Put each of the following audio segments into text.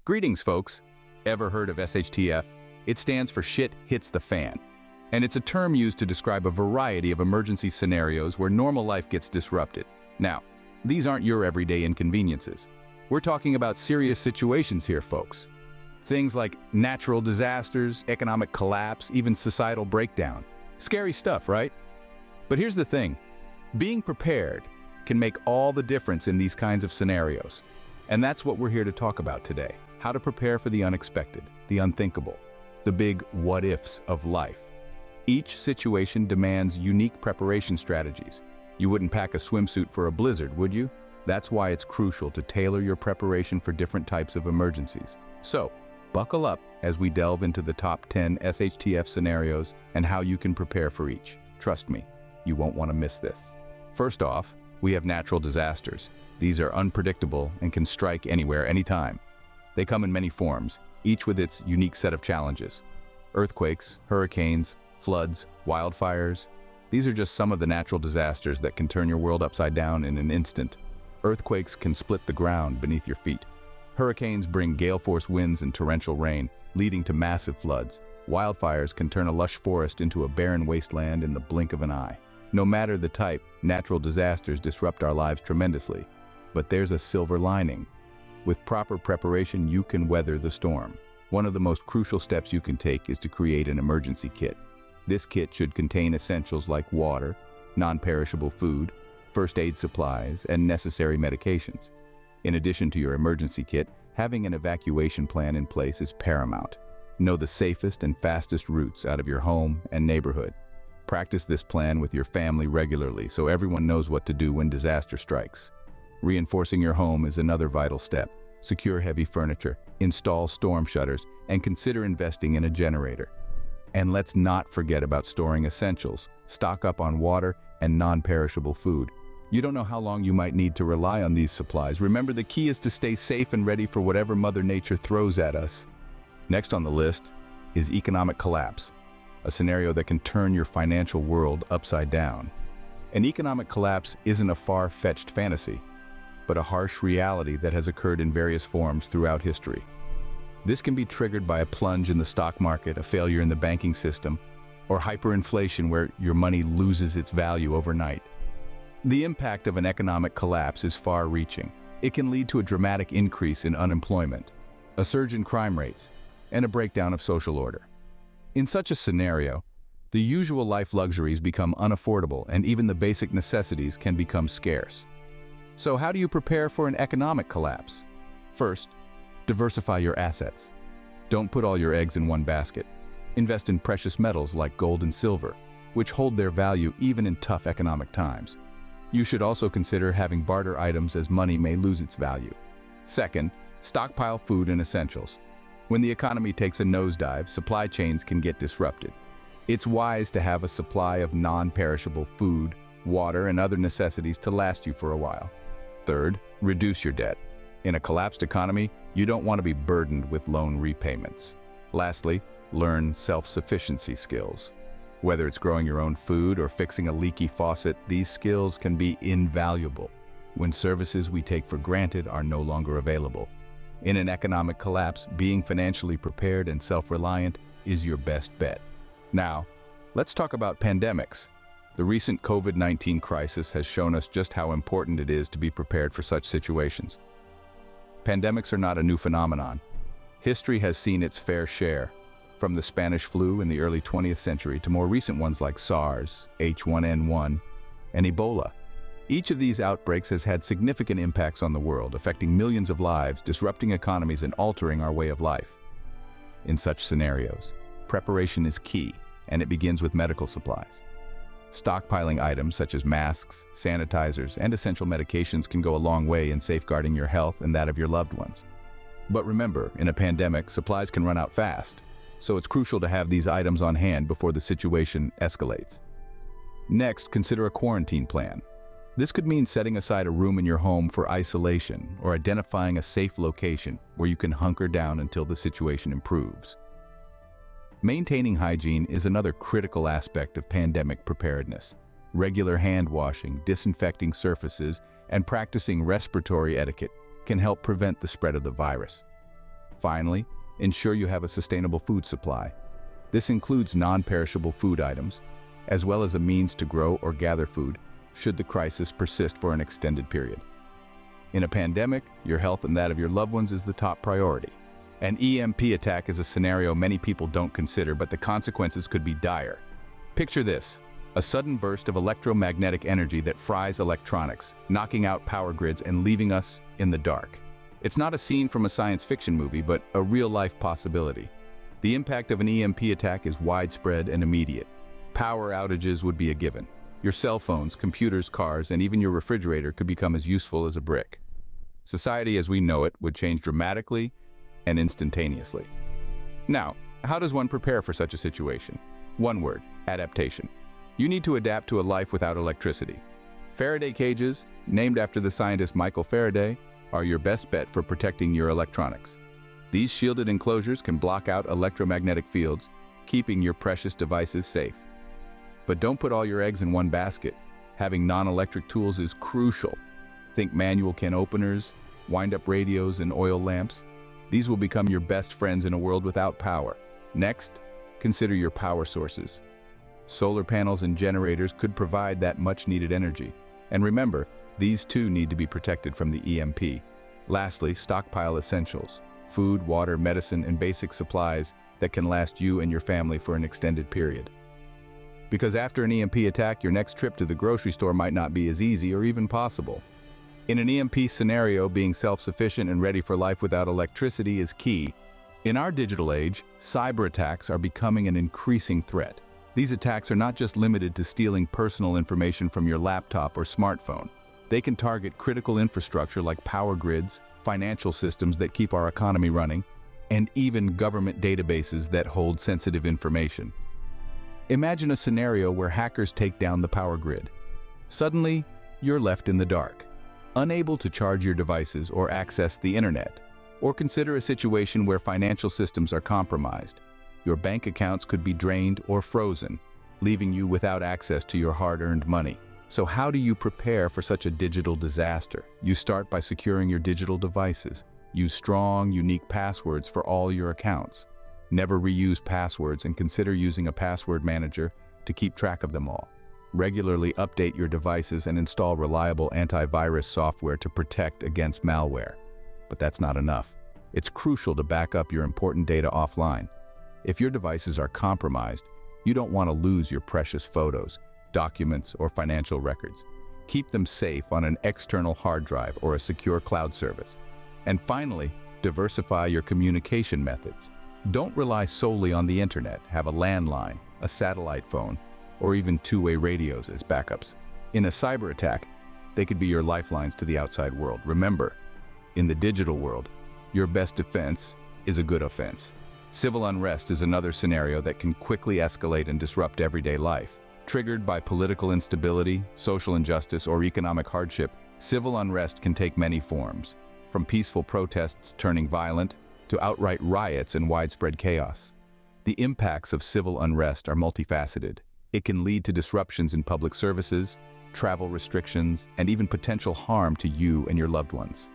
Greetings, folks. Ever heard of SHTF? It stands for Shit Hits the Fan. And it's a term used to describe a variety of emergency scenarios where normal life gets disrupted. Now, these aren't your everyday inconveniences. We're talking about serious situations here, folks. Things like natural disasters, economic collapse, even societal breakdown. Scary stuff, right? But here's the thing. Being prepared can make all the difference in these kinds of scenarios. And that's what we're here to talk about today. How to prepare for the unexpected, the unthinkable, the big what-ifs of life. Each situation demands unique preparation strategies. You wouldn't pack a swimsuit for a blizzard, would you? That's why it's crucial to tailor your preparation for different types of emergencies. So, buckle up as we delve into the top 10 SHTF scenarios and how you can prepare for each. Trust me, you won't want to miss this. First off, we have natural disasters. These are unpredictable and can strike anywhere, anytime. They come in many forms, each with its unique set of challenges. Earthquakes, hurricanes, floods, wildfires. These are just some of the natural disasters that can turn your world upside down in an instant. Earthquakes can split the ground beneath your feet. Hurricanes bring gale-force winds and torrential rain, leading to massive floods. Wildfires can turn a lush forest into a barren wasteland in the blink of an eye. No matter the type, natural disasters disrupt our lives tremendously. But there's a silver lining. With proper preparation, you can weather the storm. One of the most crucial steps you can take is to create an emergency kit. This kit should contain essentials like water, non-perishable food, first aid supplies, and necessary medications. In addition to your emergency kit, having an evacuation plan in place is paramount. Know the safest and fastest routes out of your home and neighborhood. Practice this plan with your family regularly so everyone knows what to do when disaster strikes. Reinforcing your home is another vital step. Secure heavy furniture, install storm shutters, and consider investing in a generator. And let's not forget about storing essentials. Stock up on water and non-perishable food. You don't know how long you might need to rely on these supplies. Remember, the key is to stay safe and ready for whatever Mother Nature throws at us. Next on the list is economic collapse, a scenario that can turn your financial world upside down. An economic collapse isn't a far-fetched fantasy, but a harsh reality that has occurred in various forms throughout history. This can be triggered by a plunge in the stock market, a failure in the banking system, or hyperinflation where your money loses its value overnight. The impact of an economic collapse is far-reaching. It can lead to a dramatic increase in unemployment, a surge in crime rates, and a breakdown of social order. In such a scenario, the usual life luxuries become unaffordable and even the basic necessities can become scarce. So how do you prepare for an economic collapse? First, diversify your assets. Don't put all your eggs in one basket. Invest in precious metals like gold and silver, which hold their value even in tough economic times. You should also consider having barter items as money may lose its value. Second, stockpile food and essentials. When the economy takes a nosedive, supply chains can get disrupted. It's wise to have a supply of non-perishable food, water, and other necessities to last you for a while. Third, reduce your debt. In a collapsed economy, you don't want to be burdened with loan repayments. Lastly, learn self-sufficiency skills. Whether it's growing your own food or fixing a leaky faucet, these skills can be invaluable when services we take for granted are no longer available. In an economic collapse, being financially prepared and self-reliant is your best bet. Now, let's talk about pandemics. The recent COVID-19 crisis has shown us just how important it is to be prepared for such situations. Pandemics are not a new phenomenon. History has seen its fair share, from the Spanish flu in the early 20th century to more recent ones like SARS, H1N1, and Ebola. Each of these outbreaks has had significant impacts on the world, affecting millions of lives, disrupting economies, and altering our way of life. In such scenarios, preparation is key, and it begins with medical supplies. Stockpiling items such as masks, sanitizers, and essential medications can go a long way in safeguarding your health and that of your loved ones. But remember, in a pandemic, supplies can run out fast, so it's crucial to have these items on hand before the situation escalates. Next, consider a quarantine plan. This could mean setting aside a room in your home for isolation or identifying a safe location where you can hunker down until the situation improves. Maintaining hygiene is another critical aspect of pandemic preparedness. Regular hand washing, disinfecting surfaces, and practicing respiratory etiquette can help prevent the spread of the virus. Finally, ensure you have a sustainable food supply. This includes non-perishable food items, as well as a means to grow or gather food should the crisis persist for an extended period. In a pandemic, your health and that of your loved ones is the top priority. An EMP attack is a scenario many people don't consider, but the consequences could be dire. Picture this: a sudden burst of electromagnetic energy that fries electronics, knocking out power grids and leaving us in the dark. It's not a scene from a science fiction movie, but a real-life possibility. The impact of an EMP attack is widespread and immediate. Power outages would be a given. Your cell phones, computers, cars, and even your refrigerator could become as useful as a brick. Society as we know it would change dramatically and instantaneously. Now, how does one prepare for such a situation? One word: adaptation. You need to adapt to a life without electricity. Faraday cages, named after the scientist Michael Faraday, are your best bet for protecting your electronics. These shielded enclosures can block out electromagnetic fields, keeping your precious devices safe. But don't put all your eggs in one basket. Having non-electric tools is crucial. Think manual can openers, wind-up radios, and oil lamps. These will become your best friends in a world without power. Next, consider your power sources. Solar panels and generators could provide that much-needed energy. And remember, these too need to be protected from the EMP. Lastly, stockpile essentials: food, water, medicine, and basic supplies that can last you and your family for an extended period. Because after an EMP attack, your next trip to the grocery store might not be as easy or even possible. In an EMP scenario, being self-sufficient and ready for life without electricity is key. In our digital age, cyber attacks are becoming an increasing threat. These attacks are not just limited to stealing personal information from your laptop or smartphone. They can target critical infrastructure like power grids, financial systems that keep our economy running, and even government databases that hold sensitive information. Imagine a scenario where hackers take down the power grid. Suddenly, you're left in the dark, unable to charge your devices or access the internet. Or consider a situation where financial systems are compromised. Your bank accounts could be drained or frozen, leaving you without access to your hard-earned money. So how do you prepare for such a digital disaster? You start by securing your digital devices. Use strong, unique passwords for all your accounts. Never reuse passwords, and consider using a password manager to keep track of them all. Regularly update your devices and install reliable antivirus software to protect against malware. But that's not enough. It's crucial to back up your important data offline. If your devices are compromised, you don't want to lose your precious photos, documents, or financial records. Keep them safe on an external hard drive or a secure cloud service. And finally, diversify your communication methods. Don't rely solely on the internet. Have a landline, a satellite phone, or even two-way radios as backups. In a cyber attack, they could be your lifelines to the outside world. Remember, in the digital world, your best defense is a good offense. Civil unrest is another scenario that can quickly escalate and disrupt everyday life. Triggered by political instability, social injustice, or economic hardship, civil unrest can take many forms, from peaceful protests turning violent to outright riots and widespread chaos. The impacts of civil unrest are multifaceted. It can lead to disruptions in public services, travel restrictions, and even potential harm to you and your loved ones.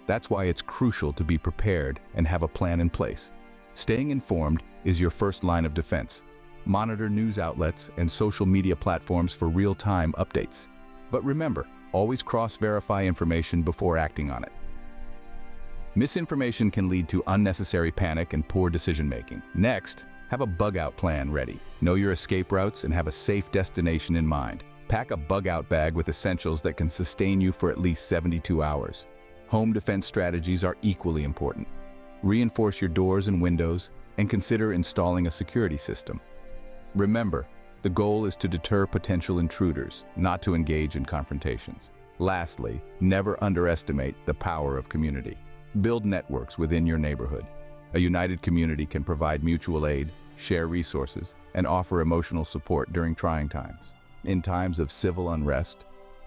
That's why it's crucial to be prepared and have a plan in place. Staying informed is your first line of defense. Monitor news outlets and social media platforms for real-time updates. But remember, always cross-verify information before acting on it. Misinformation can lead to unnecessary panic and poor decision-making. Next, have a bug-out plan ready. Know your escape routes and have a safe destination in mind. Pack a bug-out bag with essentials that can sustain you for at least 72 hours. Home defense strategies are equally important. Reinforce your doors and windows and consider installing a security system. Remember, the goal is to deter potential intruders, not to engage in confrontations. Lastly, never underestimate the power of community. Build networks within your neighborhood. A united community can provide mutual aid, share resources, and offer emotional support during trying times. In times of civil unrest,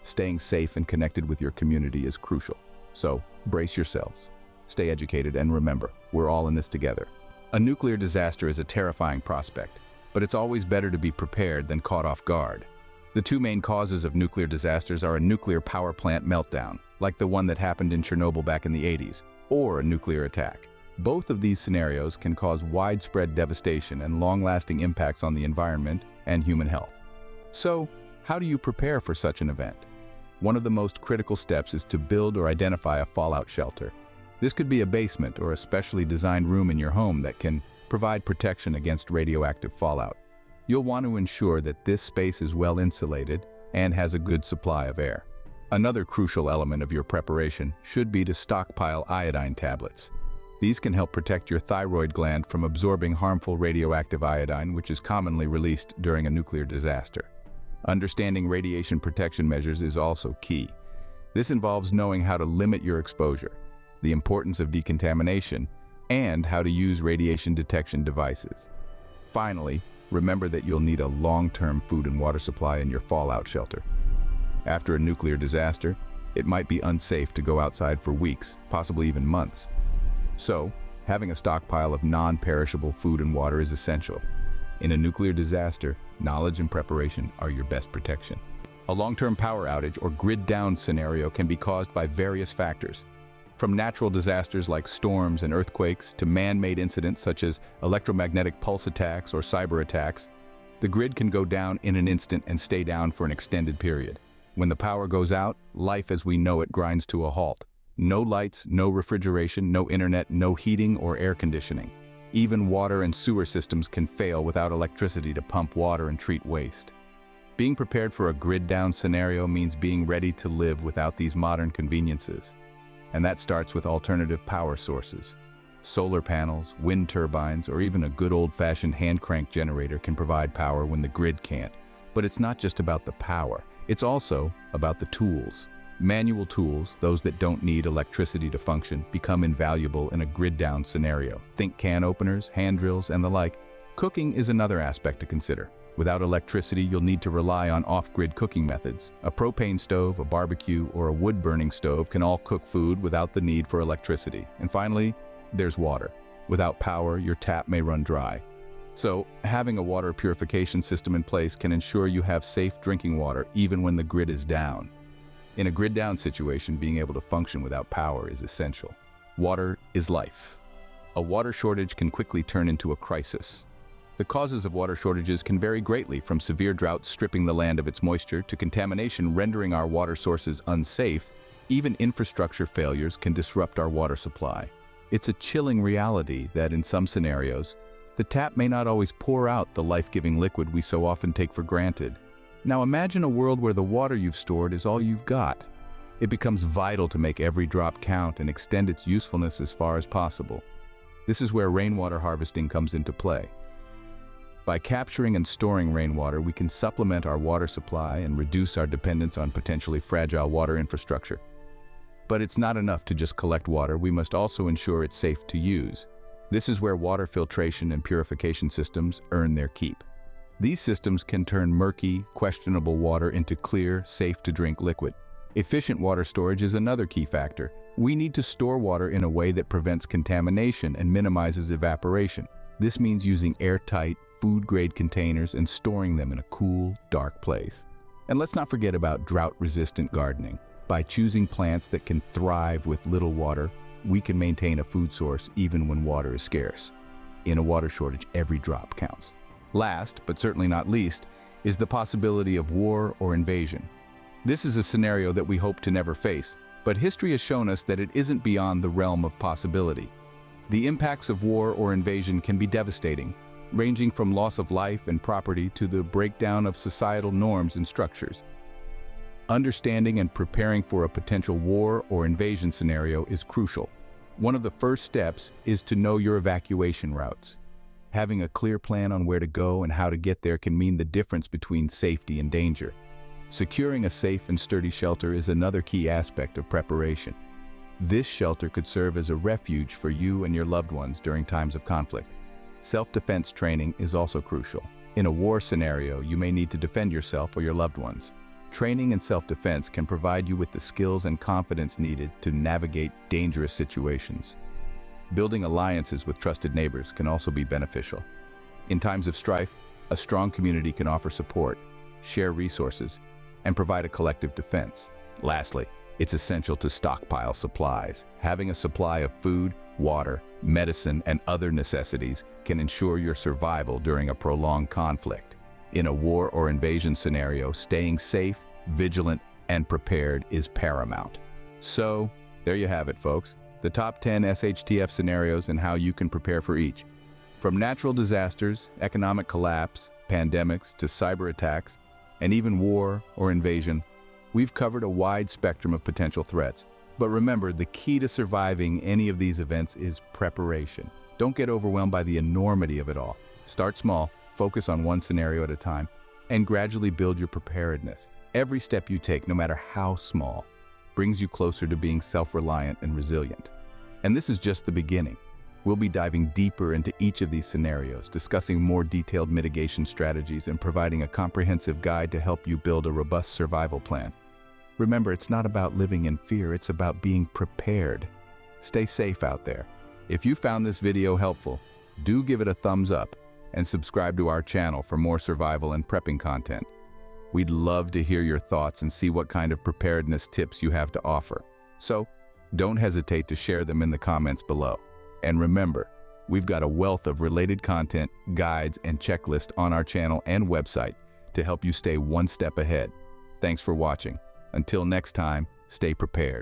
staying safe and connected with your community is crucial. So, brace yourselves, stay educated, and remember, we're all in this together. A nuclear disaster is a terrifying prospect, but it's always better to be prepared than caught off guard. The two main causes of nuclear disasters are a nuclear power plant meltdown, like the one that happened in Chernobyl back in the 80s, or a nuclear attack. Both of these scenarios can cause widespread devastation and long-lasting impacts on the environment and human health. So, how do you prepare for such an event? One of the most critical steps is to build or identify a fallout shelter. This could be a basement or a specially designed room in your home that can provide protection against radioactive fallout. You'll want to ensure that this space is well insulated and has a good supply of air. Another crucial element of your preparation should be to stockpile iodine tablets. These can help protect your thyroid gland from absorbing harmful radioactive iodine, which is commonly released during a nuclear disaster. Understanding radiation protection measures is also key. This involves knowing how to limit your exposure, the importance of decontamination, and how to use radiation detection devices. Finally, remember that you'll need a long-term food and water supply in your fallout shelter. After a nuclear disaster, it might be unsafe to go outside for weeks, possibly even months. So, having a stockpile of non-perishable food and water is essential. In a nuclear disaster, knowledge and preparation are your best protection. A long-term power outage or grid-down scenario can be caused by various factors. From natural disasters like storms and earthquakes to man-made incidents such as electromagnetic pulse attacks or cyber attacks, the grid can go down in an instant and stay down for an extended period. When the power goes out, life as we know it grinds to a halt. No lights, no refrigeration, no internet, no heating or air conditioning. Even water and sewer systems can fail without electricity to pump water and treat waste. Being prepared for a grid-down scenario means being ready to live without these modern conveniences. And that starts with alternative power sources. Solar panels, wind turbines, or even a good old-fashioned hand-crank generator can provide power when the grid can't. But it's not just about the power, it's also about the tools. Manual tools, those that don't need electricity to function, become invaluable in a grid-down scenario. Think can openers, hand drills, and the like. Cooking is another aspect to consider. Without electricity, you'll need to rely on off-grid cooking methods. A propane stove, a barbecue, or a wood-burning stove can all cook food without the need for electricity. And finally, there's water. Without power, your tap may run dry. So, having a water purification system in place can ensure you have safe drinking water even when the grid is down. In a grid-down situation, being able to function without power is essential. Water is life. A water shortage can quickly turn into a crisis. The causes of water shortages can vary greatly, from severe droughts stripping the land of its moisture to contamination rendering our water sources unsafe. Even infrastructure failures can disrupt our water supply. It's a chilling reality that in some scenarios, the tap may not always pour out the life-giving liquid we so often take for granted. Now imagine a world where the water you've stored is all you've got. It becomes vital to make every drop count and extend its usefulness as far as possible. This is where rainwater harvesting comes into play. By capturing and storing rainwater, we can supplement our water supply and reduce our dependence on potentially fragile water infrastructure. But it's not enough to just collect water, we must also ensure it's safe to use. This is where water filtration and purification systems earn their keep. These systems can turn murky, questionable water into clear, safe-to-drink liquid. Efficient water storage is another key factor. We need to store water in a way that prevents contamination and minimizes evaporation. This means using airtight, food-grade containers and storing them in a cool, dark place. And let's not forget about drought-resistant gardening. By choosing plants that can thrive with little water, we can maintain a food source even when water is scarce. In a water shortage, every drop counts. Last, but certainly not least, is the possibility of war or invasion. This is a scenario that we hope to never face, but history has shown us that it isn't beyond the realm of possibility. The impacts of war or invasion can be devastating, ranging from loss of life and property to the breakdown of societal norms and structures. Understanding and preparing for a potential war or invasion scenario is crucial. One of the first steps is to know your evacuation routes. Having a clear plan on where to go and how to get there can mean the difference between safety and danger. Securing a safe and sturdy shelter is another key aspect of preparation. This shelter could serve as a refuge for you and your loved ones during times of conflict. Self-defense training is also crucial. In a war scenario, you may need to defend yourself or your loved ones. Training in self-defense can provide you with the skills and confidence needed to navigate dangerous situations. Building alliances with trusted neighbors can also be beneficial. In times of strife, a strong community can offer support, share resources, and provide a collective defense. Lastly, It's essential to stockpile supplies. Having a supply of food, water, medicine, and other necessities can ensure your survival during a prolonged conflict. In a war or invasion scenario, staying safe, vigilant, and prepared is paramount. So, there you have it, folks. The top 10 SHTF scenarios and how you can prepare for each. From natural disasters, economic collapse, pandemics, to cyber attacks, and even war or invasion, we've covered a wide spectrum of potential threats. But remember, the key to surviving any of these events is preparation. Don't get overwhelmed by the enormity of it all. Start small, focus on one scenario at a time, and gradually build your preparedness. Every step you take, no matter how small, brings you closer to being self-reliant and resilient. And this is just the beginning. We'll be diving deeper into each of these scenarios, discussing more detailed mitigation strategies and providing a comprehensive guide to help you build a robust survival plan. Remember, it's not about living in fear, it's about being prepared. Stay safe out there. If you found this video helpful, do give it a thumbs up and subscribe to our channel for more survival and prepping content. We'd love to hear your thoughts and see what kind of preparedness tips you have to offer. So, don't hesitate to share them in the comments below. And remember, we've got a wealth of related content, guides, and checklists on our channel and website to help you stay one step ahead. Thanks for watching. Until next time, stay prepared.